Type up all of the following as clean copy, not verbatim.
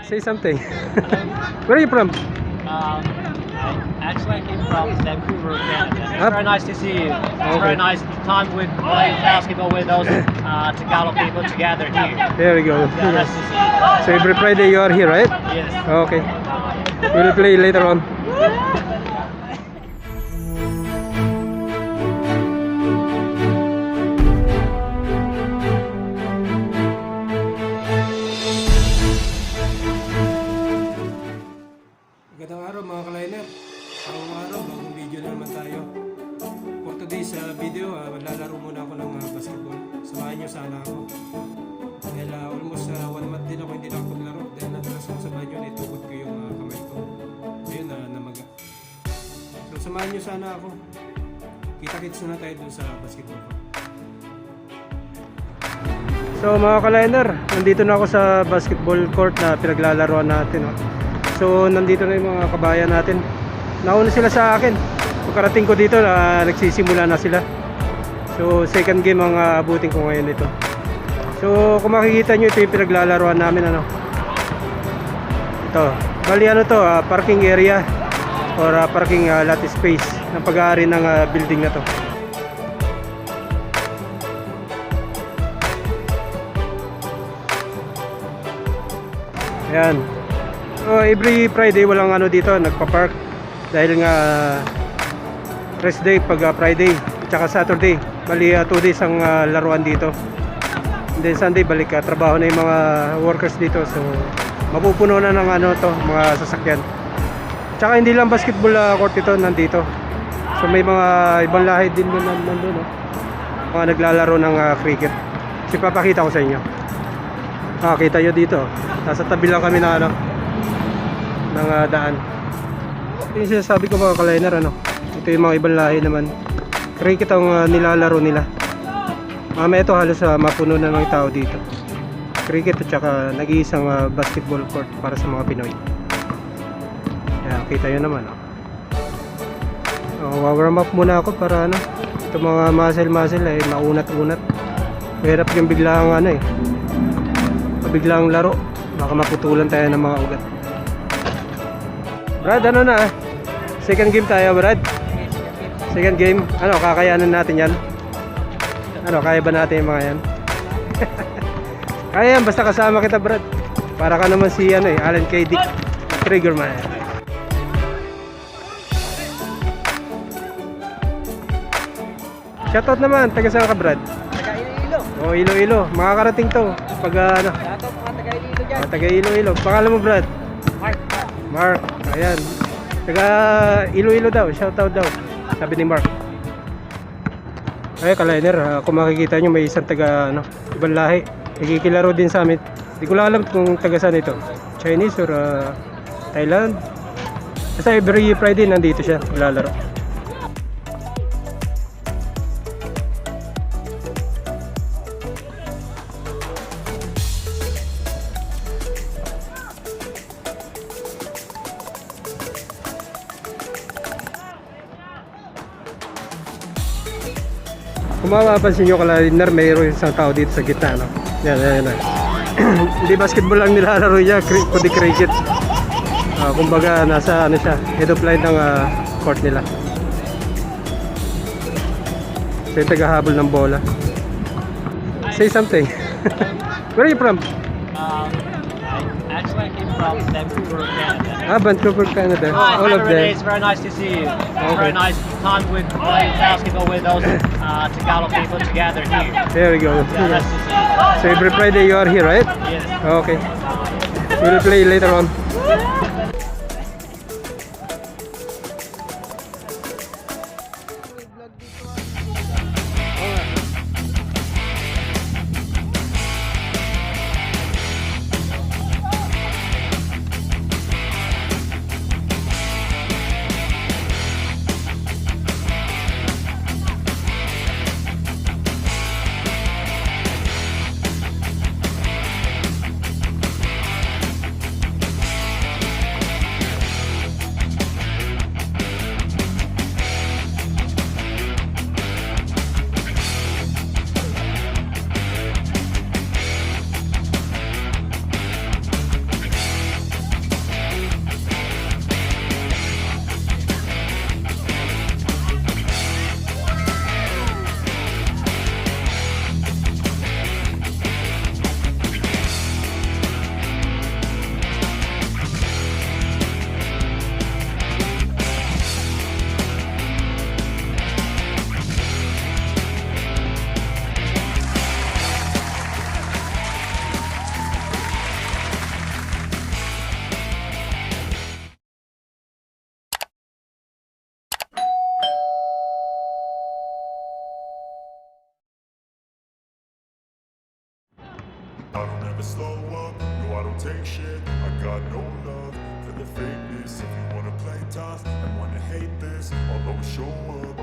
Say something. Where are you from? Actually, I came from Vancouver, Canada. It's Up. very nice to see you. It's Okay. very nice time with playing basketball with those Tagalog people together here. There we go. Yeah, nice to see you. So every Friday you are here, right? Yes. Okay. We'll play later on. Magandang araw mga kaliner. Bagong araw, bagong video na naman tayo. For today's video, lalaro muna ako ng basketball. Samahan nyo sana ako. Dahil almost 1 month din ako hindi nakapaglaro. Dahil nadalas ako sa banyo, naitugod ko yung kamay ko. Ayun, namaga. So samahan nyo sana ako. Kita-kits na tayo dun sa basketball. So mga kaliner, nandito na ako sa basketball court na pinaglalaroan natin. So nandito na yung mga kabayan natin. Nauna sila sa akin. Pagkarating ko dito, nagsisimula na sila. So second game ang abutin ko ngayon dito. So kung makikita nyo, ito yung pinaglalaroan namin. Ito, bali to, parking area or parking lot space ng pag-aari ng building na to. Ayan. So every Friday walang dito, nagpa-park dahil nga rest day pag Friday at saka Saturday. Bali 2 days ang laruan dito. And then Sunday balik trabaho na yung mga workers dito. So mapupuno na ng to, mga sasakyan. At saka hindi lang basketball court ito nandito. So may mga ibang lahi din nandun, mga naglalaro ng cricket. Kasi papakita ko sa inyo. Kita nyo dito. Nasa tabi lang kami ng ng daan. Ito yung sinasabi ko mga kaliner, ito yung mga ibang lahi naman. Cricket ang nilalaro nila. Mamaya ito halos mapuno na ng tao dito. Cricket at saka nag-iisang basketball court para sa mga Pinoy. Ayan, kita nyo naman. Warm up muna ako para ito mga muscle ay maunat-unat. Mahirap yung biglang biglang laro. Baka maputulan tayo ng mga ugat. Brad, second game tayo, Brad. Second game, kakayanan natin yan. Kaya ba natin yung mga yan? Kaya yan, basta kasama kita, Brad. Para ka naman si Alan K. Dick Triggerman. Shoutout naman, taga saan ka, Brad? Taga Iloilo. Oh, Iloilo. Makakarating to. Pag Shoutout mga taga Iloilo dyan. taga Iloilo. Pangalan mo, Brad? Mark. Ayan. Taga Iloilo daw. Shoutout daw. Sabi ni Mark. Ay, kaliner. Kung makikita nyo, may isang taga ibang lahi. Nagkikilaro din sa amin. Hindi ko lang alam kung taga saan ito. Chinese or Thailand. Basta every Friday nandito siya. Lalaro. Kung mapapansin nyo kaliner, mayroon isang tao dito sa gitna. Yan. Hindi basketball lang nilalaro niya, kundi cricket. Kumbaga nasa siya, head of line ng court nila. So yung tagahabol ng bola. Say something. Where are you from? Actually, I came from Vancouver, Canada. Vancouver, Canada. Hi, All of them. It's very nice to see you. It's Okay. very nice time with playing basketball with those Tagalog people together here. There we go. Yeah, nice to see you. So every Friday you are here, right? Yes. Okay. We'll play later on. slow up, no I don't take shit. I got no love for the fakeness. If you wanna play tough and wanna hate this, I'll always show up.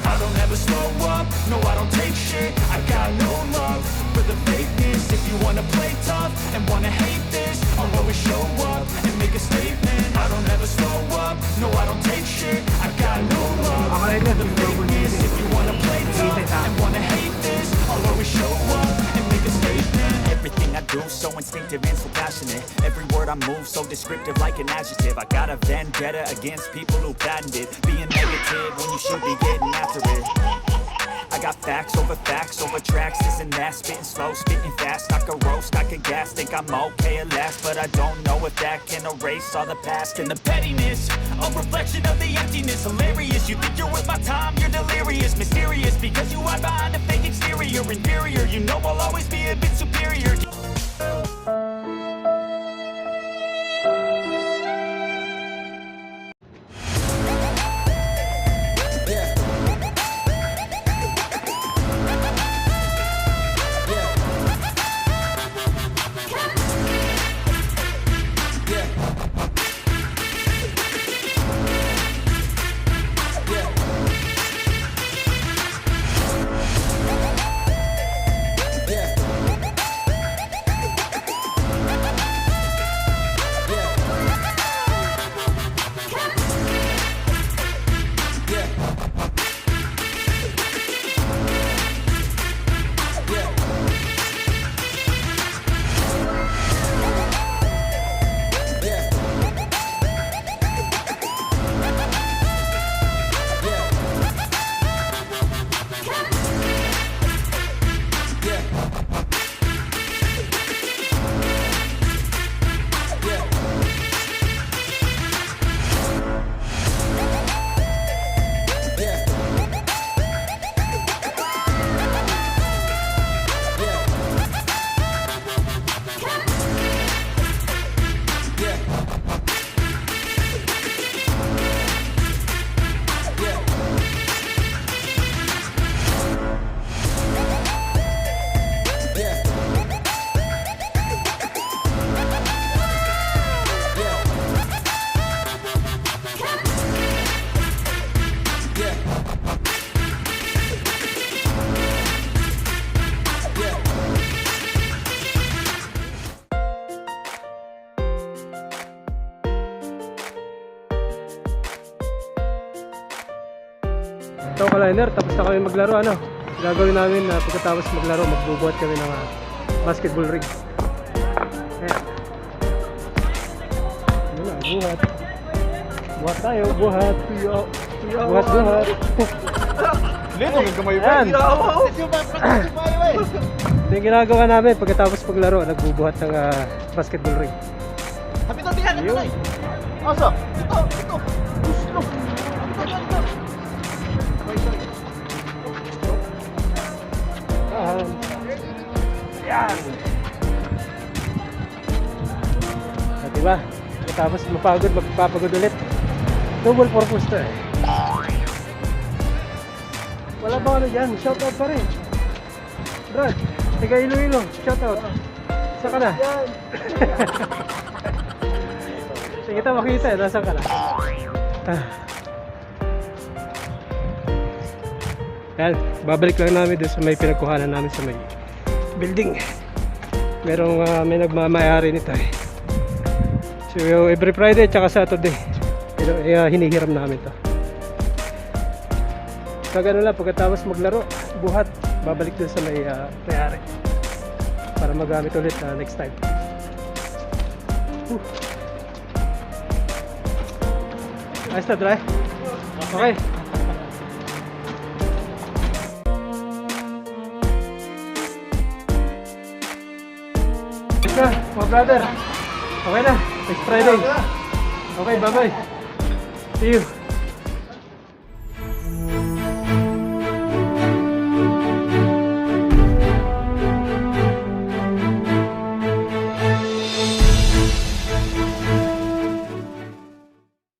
I don't ever slow up, no I don't take shit. I got no love for the fakeness. If you wanna play tough and wanna hate this, I'll always show up and make a statement. I don't ever slow up, no I don't take shit. I got no love for the fakeness. If you wanna play tough and wanna hate this, I'll always show up and make a statement. Everything I do so instinctive and so passionate. Every word I move so descriptive like an adjective. I got a vendetta against people who patented being negative when you should be getting after it. I got facts over tracks, this and that. Spitting slow, spitting fast. I could roast, I could gas. Think I'm okay at last, but I don't know if that can erase all the past and the pettiness. A reflection of the emptiness. Hilarious, you think you're worth my time, you're delirious. Mysterious, because you hide behind a fake exterior. Inferior, you know I'll always be a bit superior. So kaliner, tapos na kami maglaro. Ano gagawin namin pagkatapos maglaro? Magbubuhat kami ng basketball rig. Ayan. Ano na, buhat. Buhat tayo, buhat. Buhat, buhat. Lino, may kamay ba? Ayan. Ito yung ginagawa namin pagkatapos maglaro. Nagbubuhat ng basketball rig. Happy to tiyan, ito na. Asa? Ito. Gusto. Ito. Yan. Diba? Tapos mapagod, magpapagod ulit. Double purpose to eh. Wala ba ano dyan? Shoutout pa rin. Brad, tiga Iloilo. Shoutout. Saan ka na? Sige ta makita eh. Nasaan ka na? Yan, babalik lang namin doon sa may pinagkuhanan namin sa may building. Merong may nagmamayari nito eh. So every Friday tsaka Saturday hinihiram namin to. So ganun lang, pagkatapos maglaro, buhat, babalik doon sa may mayari para magamit ulit next time. Ayos na dry? Okay. Na, mga brother. Okay na. Next Friday. Okay, bye-bye. See you.